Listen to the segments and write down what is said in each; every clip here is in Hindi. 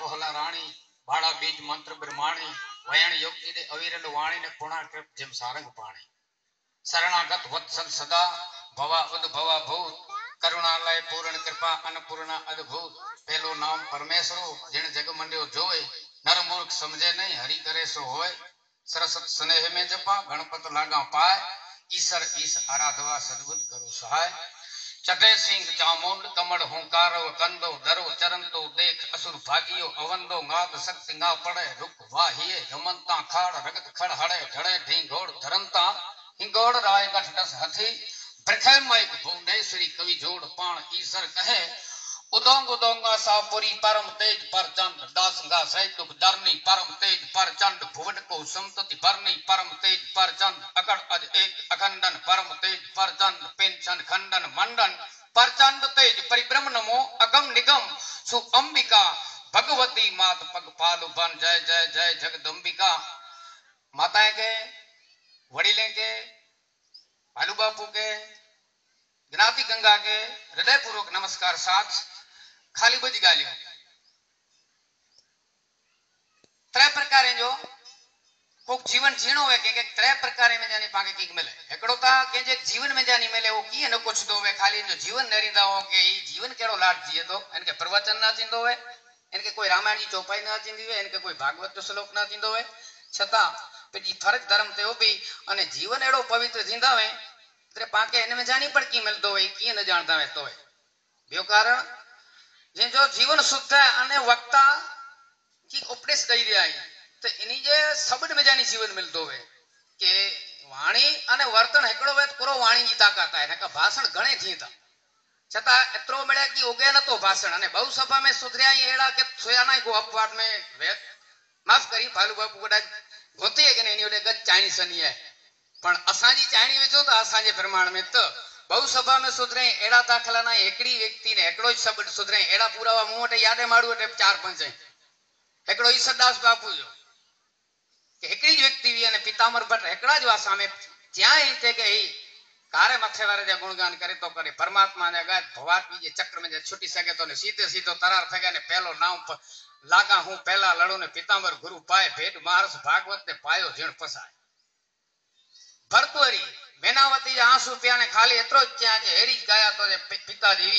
कोहला राणी बाड़ा बीज मंत्र ब्रह्माणी वयण योगी दे अविरल वाणी ने पुणा कृप जिम सारंग पाणी शरणागत वत्सल सदा भवा उद्भवा भूत करुणालय पूर्ण कृपा अन्नपूर्णा अद्भुत पहलो नाम परमेश्वरो जिन जग मंड्यो जोय नर मूर्ख समझे नहीं हरि करे सो होय सरस्वत स्नेह में जपा गणपत लागा पाय ईश्वर ईश आराधवा सद्बुद्ध करो सहाय चटे सिंह चामुंड कमड़ हुंकारो कंदो दरो चरंतो देख असुर भागियो अवंदो गात शक्ति गा पड़े रुक वाहिए गमंता खाड़ रगत खड़ हड़े ढड़े ढींगोड़ धरंता हिंगोड़ राय गठ दस हथी ब्रखे मय भुवनेश्वरी कवि जोड़ पाण ईश्वर कहे उदोंग उदोंगा सापुरी परम तेज पर चंद दास गा सैतुक दरनी परम तेज पर चंद भुवन को समतति भरनी परम तेज पर चंद अकड़ अज एक अखंडन परम तेज पर चंद पेंशन खंडन मंडन पर चंद तेज परिभ्रम नमो अगम निगम सु अंबिका भगवती मात पग पालु बन जय जय जय जगदंबिका माताएं के वड़ीलें के भालू बापू के ज्ञाति गंगा के हृदय पूर्वक नमस्कार साथ खाली बुझ गालियों त्रै प्रकार जो को जीवन जीणो है के त्रै प्रकार में जानी पाके की मिले एकड़ो ता के जे जीवन में जानी मिले वो की न कुछ दो वे खाली जो जीवन नरींदा हो के ई जीवन केड़ो लाट जिए तो इनके प्रवचन ना थींदो है इनके कोई रामायण की चौपाई ना थींदी है इनके कोई भागवत जो श्लोक ना थींदो है छता पेजी फर्क धर्म ते भी अने जीवन एड़ो पवित्र थींदा है तेरे पाके इन में जानी पड़ की मिलदो है की न जानता है तो है बियो कारण जे जो जीवन शुद्ध है अने वक्ता की उपदेश दई रहा है तो इनी जे शब्द में जानी जीवन मिलतो है के वाणी अने वर्तन एकड़ो वे पूरो वाणी की ताकत है नका भाषण घणे थी था छता एतरो मिले की उगे न तो भाषण अने बहु सभा में सुधरिया एड़ा के सोया ना को अपवाद में वे माफ करी भालू बापू कोडा गोती है के एनी ओडे गज चाणी सनी है पण असाजी चाणी विचो तो असाजे प्रमाण में तो बहु सभा में सुधरे एड़ा दाखला ना एकड़ी व्यक्ति ने एकड़ो शब्द सुधरे एड़ा पुरावा मुंहटे यादे माडू एटे 4-5 एकड़ो ईश्वरदास बापू जो के एकड़ी व्यक्ति भी अने पितामर भट्ट एकड़ा जो आ सामे ज्यां इंते के ही कारे मथे वारे जे गुणगान करे तो करे परमात्मा ने गाय भवात्मी जे चक्र में जे छुटी सके तो ने सीधे सीधो तरार फेगे ने पहलो नाम लागा हूं पहला लड़ो ने पितामर गुरु पाए भेद महारस भागवत ने पायो जीण पसाय भरतुरी मेनावती आंसू पिया ने खाली एतरो क्या जे हेड़ी गाया तो जे पिताजी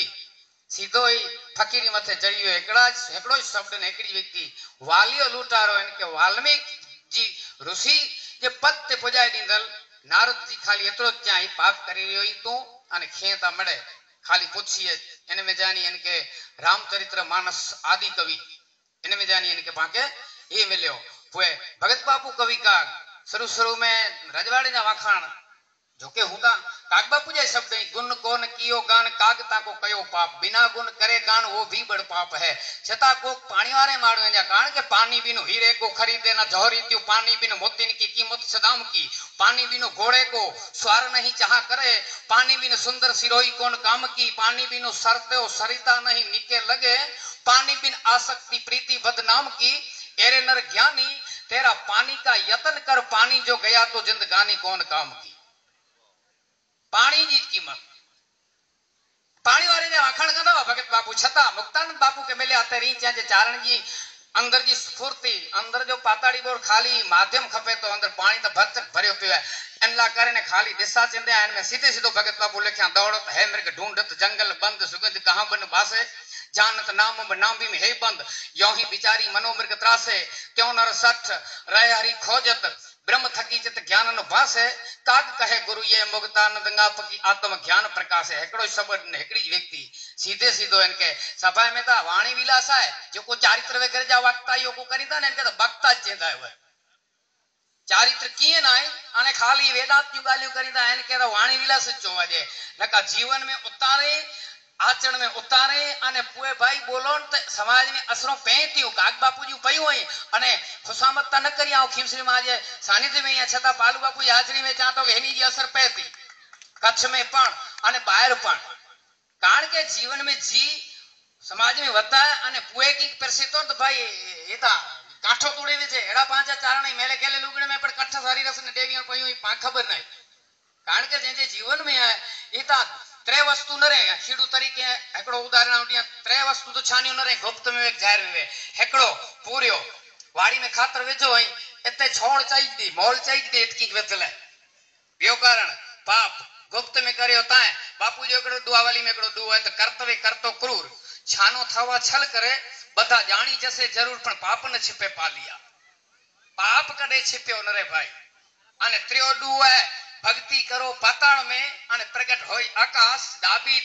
सीधो ही फकीरी मथे चढ़ियो एकड़ो शब्द ने एकड़ी व्यक्ति वालियो लूटारो इनके वाल्मीकि जी ऋषि जे पद ते पुजाई दींदल नारद जी खाली एतरो क्या ही पाप करी रही हुई तू अने खेता मड़े खाली पूछिए इन में जानी इनके रामचरित्र मानस आदि कवि इन में जानी इनके पाके ये मिलियो पुए भगत बापू कवि का शुरू शुरू में रजवाड़े ना वाखाण जो के हुता काग बापू जे शब्द गुण कोन कियो गान कागता को कयो पाप बिना गुण करे गान वो भी बड़ पाप है छता को पानी वाले मारो जा कारण के पानी बिनु हीरे को खरीदे ना जौहरी त्यू पानी बिनु मोती की कीमत सदाम की पानी बिनु घोड़े को स्वार नहीं चाह करे पानी बिनु सुंदर सिरोही कौन काम की पानी बिनु सरते सरिता नहीं निके लगे पानी बिन आसक्ति प्रीति बदनाम की एरे नर ज्ञानी तेरा पानी का यत्न कर पानी जो गया तो जिंदगानी कौन काम की पानी जी कीमत पानी वाले ने आखण कंदा भगत बापू छता मुक्तानंद बापू के मिले आते री जे चारण जी अंदर जी स्फूर्ति अंदर जो पाताड़ी बोर खाली माध्यम खपे तो अंदर पानी तो भरचक भरियो पियो है एनला करे ने खाली दिशा चिंदे आन में सीधे सीधो भगत बापू लिखया दौड़त है मृग ढूंढत जंगल बंद सुगंध कहां बन बासे जानत नाम नाम भी है बंद यो ही बिचारी मनोमृग त्रासे क्यों नर सठ रह हरि खोजत ब्रह्म थकी चित ज्ञान न भासे काग कहे गुरु ये मुक्तानंद गंगा की आत्म ज्ञान प्रकाश है एकड़ो शब्द ने एकड़ी व्यक्ति सीधे सीधो इनके सभा में ता वाणी विलास है जो को चारित्र वगैरह जा वक्ता यो को करीदा ने इनके तो वक्ता चेंदा है चारित्र किए ना अने खाली वेदांत की गालियों करीदा इनके तो वाणी विलास चोवा जे नका जीवन में उतारे आचरण में उतारे अने पुए भाई बोलो त समाज में असरो पेतियो काग बापूजी पयो है अने खुशामत न करी आओ खीमश्री माजे सानिध्य में या छता पालू बापू हाजरी में चाहतो के हेनी जी असर पेती कच्छ में पण अने बाहर पण कारण के जीवन में जी समाज में वता है अने पुए की प्रसिद्धो तो भाई एता काठो तोड़े वे एड़ा पांचा चारण मेले केले लुगड़े में पण कट्ठा सारी रस ने देवी पयो पा खबर नहीं कारण के जे जीवन में है एता त्रे वस्तु न रहे खीड़ू तरीके एकड़ो उदाहरण उठिया त्रे वस्तु तो छानियो न रहे गुप्त में एक जाहिर में एकड़ो पूरियो वाड़ी में खातर वेजो हई एते छोड़ चाहिए दी मोल चाहिए दी इतकी वेतले बियो कारण पाप गुप्त में करियो ताए बापू जो एकड़ो दुआवाली में एकड़ो दुआ है तो कर्तव्य करतो क्रूर छानो थवा छल करे बधा जानी जैसे जरूर पण पाप न छिपे पा लिया पाप कदे छिप्यो न रे भाई अने त्रियो दुआ है भक्ति करो पाताल में अने प्रगट होई आकाश दाबी